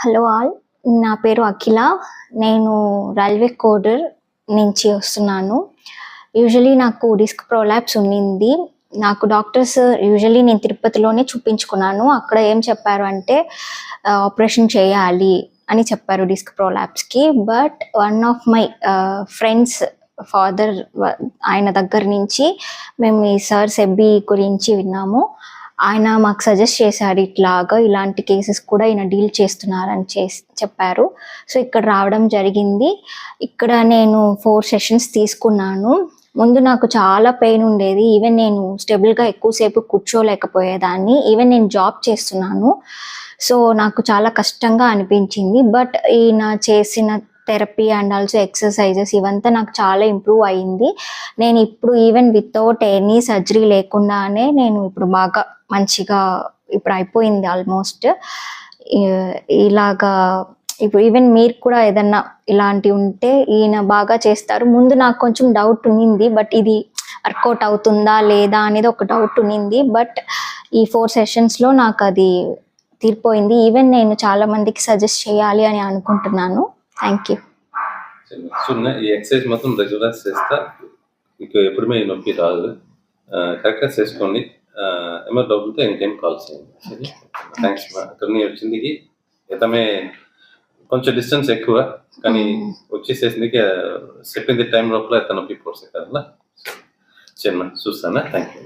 Hello all, నా పేరు అఖిల. నేను రైల్వే కోడర్ నుంచి వస్తున్నాను. యూజువలీ నాకు డిస్క్ ప్రొలాప్స్ ఉన్నింది. నాకు డాక్టర్స్ యూజువలీ నేను తిరుపతిలోనే చూపించుకున్నాను. అక్కడ ఏం చెప్పారు అంటే ఆపరేషన్ చేయాలి అని చెప్పారు డిస్క్ ప్రొలాప్స్కి. But one of my friends father ఆయన దగ్గర నుంచి మేము ఈ సార్ సెబ్బి గురించి విన్నాము. ఆయన మాకు సజెస్ట్ చేశాడు, ఇలాంటి కేసెస్ కూడా ఈయన డీల్ చేస్తున్నారని చెప్పారు. సో ఇక్కడ రావడం జరిగింది. ఇక్కడ నేను 4 సెషన్స్ తీసుకున్నాను. ముందు నాకు చాలా పెయిన్ ఉండేది. ఈవెన్ నేను స్టెబుల్గా ఎక్కువసేపు కూర్చోలేకపోయేదాన్ని. ఈవెన్ నేను జాబ్ చేస్తున్నాను. సో నాకు చాలా కష్టంగా అనిపించింది. బట్ ఈయన చేసిన థెరపీ అండ్ ఆల్సో ఎక్సర్సైజెస్ ఇవంతా నాకు చాలా ఇంప్రూవ్ అయ్యింది. నేను ఇప్పుడు ఈవెన్ వితౌట్ ఎనీ సర్జరీ లేకుండానే నేను ఇప్పుడు బాగా మంచిగా ఇప్పుడు అయిపోయింది ఆల్మోస్ట్. ఇలాగా ఇప్పుడు ఈవెన్ మీరు కూడా ఏదన్నా ఇలాంటివి ఉంటే ఈయన బాగా చేస్తారు. ముందు నాకు కొంచెం డౌట్ ఉన్నింది, బట్ ఇది వర్కౌట్ అవుతుందా లేదా అనేది ఒక డౌట్ ఉన్నింది. బట్ ఈ 4 సెషన్స్లో నాకు అది తీరిపోయింది. ఈవెన్ నేను చాలా మందికి సజెస్ట్ చేయాలి అని అనుకుంటున్నాను. Thank you. ఈ ఎక్సర్సైజ్ మొత్తం రెగ్యులర్ చేస్తా, మీకు ఎప్పుడుమే నొప్పి రాదు. కరెక్ట్గా చేసుకోండి. ఏమైనా డబ్బులతో ఇంకేం కాల్ చేయండి. థ్యాంక్స్. అక్కడ వచ్చింది ఎతమే కొంచెం డిస్టెన్స్ ఎక్కువ, కానీ వచ్చేసేసింది చెప్పింది టైం లోపల ఎత్త నొప్పి పోర్సే కదా. చిన్న చూస్తానా. Thank you.